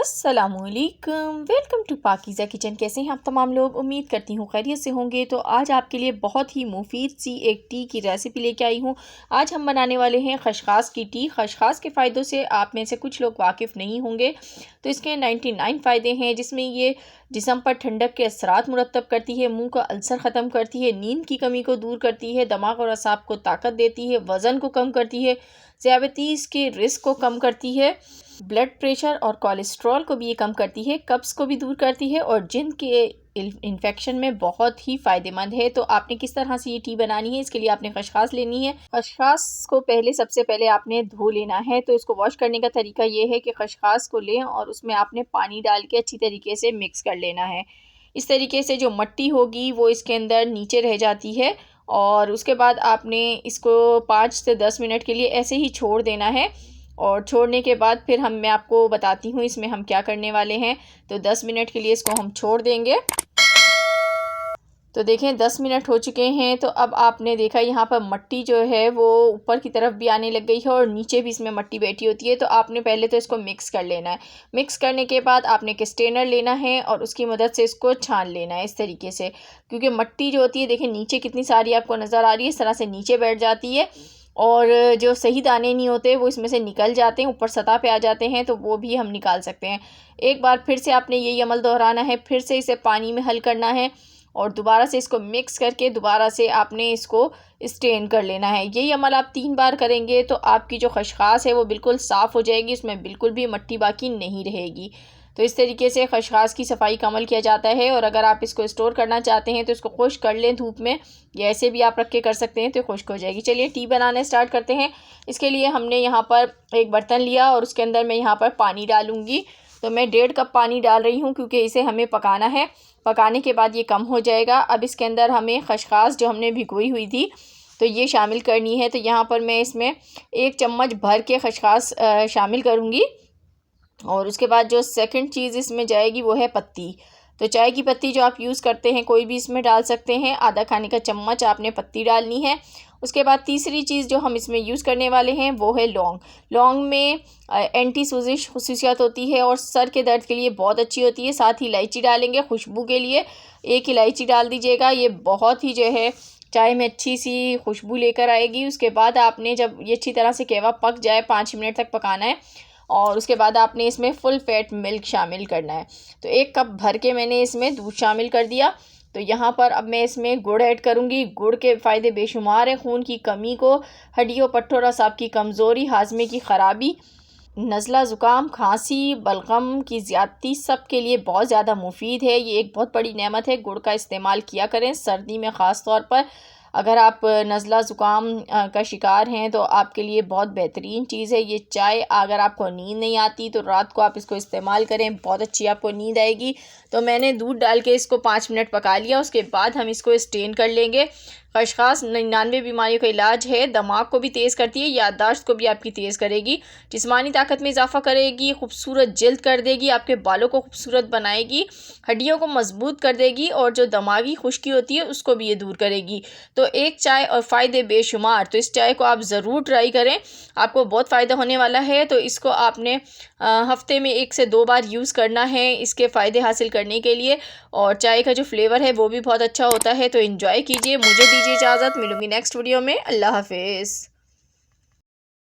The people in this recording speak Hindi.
अस्सलामुअलैकुम, वेलकम टू पाकीज़ा किचन। कैसे हैं आप तमाम लोग? उम्मीद करती हूँ खैरियत से होंगे। तो आज आपके लिए बहुत ही मुफीद सी एक टी की रेसिपी लेके आई हूँ। आज हम बनाने वाले हैं खशखास की टी। खशखास के फ़ायदों से आप में से कुछ लोग वाकिफ़ नहीं होंगे। तो इसके 99 फ़ायदे हैं, जिसमें ये जिस्म पर ठंडक के असरात मुरतब करती है, मुँह का अल्सर ख़त्म करती है, नींद की कमी को दूर करती है, दिमाग और असाब को ताकत देती है, वज़न को कम करती है, ज़ियादतीस के रिस्क को कम करती है, ब्लड प्रेशर और कोलेस्ट्रॉल को भी ये कम करती है, कब्ज़ को भी दूर करती है और जिन के इन्फेक्शन में बहुत ही फ़ायदेमंद है। तो आपने किस तरह से ये टी बनानी है, इसके लिए आपने खशखास लेनी है। खशखास को सबसे पहले आपने धो लेना है। तो इसको वॉश करने का तरीका ये है कि खशखास को लें और उसमें आपने पानी डाल के अच्छी तरीके से मिक्स कर लेना है। इस तरीके से जो मिट्टी होगी वो इसके अंदर नीचे रह जाती है और उसके बाद आपने इसको 5 से 10 मिनट के लिए ऐसे ही छोड़ देना है। और छोड़ने के बाद फिर मैं आपको बताती हूँ इसमें हम क्या करने वाले हैं। तो 10 मिनट के लिए इसको हम छोड़ देंगे। तो देखें 10 मिनट हो चुके हैं। तो अब आपने देखा यहाँ पर मिट्टी जो है वो ऊपर की तरफ भी आने लग गई है और नीचे भी इसमें मिट्टी बैठी होती है। तो आपने पहले तो इसको मिक्स कर लेना है। मिक्स करने के बाद आपने एक स्ट्रेनर लेना है और उसकी मदद से इसको छान लेना है इस तरीके से, क्योंकि मिट्टी जो होती है देखें नीचे कितनी सारी आपको नज़र आ रही है, इस तरह से नीचे बैठ जाती है और जो सही दाने नहीं होते वो इसमें से निकल जाते हैं, ऊपर सतह पे आ जाते हैं, तो वो भी हम निकाल सकते हैं। एक बार फिर से आपने यही अमल दोहराना है, फिर से इसे पानी में हल करना है और दोबारा से इसको मिक्स करके दोबारा से आपने इसको स्ट्रेन कर लेना है। यही अमल आप 3 बार करेंगे तो आपकी जो खशखास है वो बिल्कुल साफ़ हो जाएगी, उसमें बिल्कुल भी मिट्टी बाकी नहीं रहेगी। तो इस तरीके से खशखास की सफाई का अमल किया जाता है। और अगर आप इसको स्टोर करना चाहते हैं तो इसको खुश्क कर लें धूप में, या ऐसे भी आप रख के कर सकते हैं तो खुश्क हो जाएगी। चलिए टी बनाना स्टार्ट करते हैं। इसके लिए हमने यहाँ पर एक बर्तन लिया और उसके अंदर मैं यहाँ पर पानी डालूँगी। तो मैं 1.5 कप पानी डाल रही हूँ क्योंकि इसे हमें पकाना है। पकाने के बाद ये कम हो जाएगा। अब इसके अंदर हमें खशखास जो हमने भिगोई हुई थी तो ये शामिल करनी है। तो यहाँ पर मैं इसमें 1 चम्मच भर के खशखास शामिल करूँगी। और उसके बाद जो सेकंड चीज़ इसमें जाएगी वो है पत्ती। तो चाय की पत्ती जो आप यूज़ करते हैं कोई भी इसमें डाल सकते हैं, आधा खाने का चम्मच आपने पत्ती डालनी है। उसके बाद तीसरी चीज़ जो हम इसमें यूज़ करने वाले हैं वो है लौंग। लौंग में एंटी सोजिश खुसूसियत होती है और सर के दर्द के लिए बहुत अच्छी होती है। साथ ही इलायची डालेंगे खुशबू के लिए, 1 इलायची डाल दीजिएगा, ये बहुत ही जो है चाय में अच्छी सी खुशबू लेकर आएगी। उसके बाद आपने जब ये अच्छी तरह से कहवा पक जाए, 5 मिनट तक पकाना है और उसके बाद आपने इसमें फुल फैट मिल्क शामिल करना है। तो 1 कप भर के मैंने इसमें दूध शामिल कर दिया। तो यहाँ पर अब मैं इसमें गुड़ ऐड करूँगी। गुड़ के फ़ायदे बेशुमार हैं, खून की कमी को, हड्डियों पट्टों और असाब की कमज़ोरी, हाजमे की ख़राबी, नज़ला ज़ुकाम, खांसी, बलगम की ज़्यादती, सब के लिए बहुत ज़्यादा मुफीद है। ये एक बहुत बड़ी नेमत है। गुड़ का इस्तेमाल किया करें सर्दी में ख़ास तौर पर। अगर आप नज़ला ज़ुकाम का शिकार हैं तो आपके लिए बहुत बेहतरीन चीज़ है ये चाय। अगर आपको नींद नहीं आती तो रात को आप इसको इस्तेमाल करें, बहुत अच्छी आपको नींद आएगी। तो मैंने दूध डाल के इसको 5 मिनट पका लिया। उसके बाद हम इसको स्ट्रेन कर लेंगे। खशखास 99 बीमारियों का इलाज है, दिमाग को भी तेज़ करती है, याददाश्त को भी आपकी तेज़ करेगी, जिस्मानी ताकत में इजाफा करेगी, खूबसूरत जल्द कर देगी, आपके बालों को खूबसूरत बनाएगी, हड्डियों को मजबूत कर देगी और जो दिमागी खुश्की होती है उसको भी ये दूर करेगी। तो एक चाय और फ़ायदे बेशुमार। तो इस चाय को आप ज़रूर ट्राई करें, आपको बहुत फ़ायदा होने वाला है। तो इसको आपने हफ़्ते में 1 से 2 बार यूज़ करना है इसके फ़ायदे हासिल करने के लिए। और चाय का जो फ्लेवर है वो भी बहुत अच्छा होता है। तो एंजॉय कीजिए। मुझे दीजिए इजाज़त, मिलूँगी नेक्स्ट वीडियो में। अल्लाह हाफ़िज़।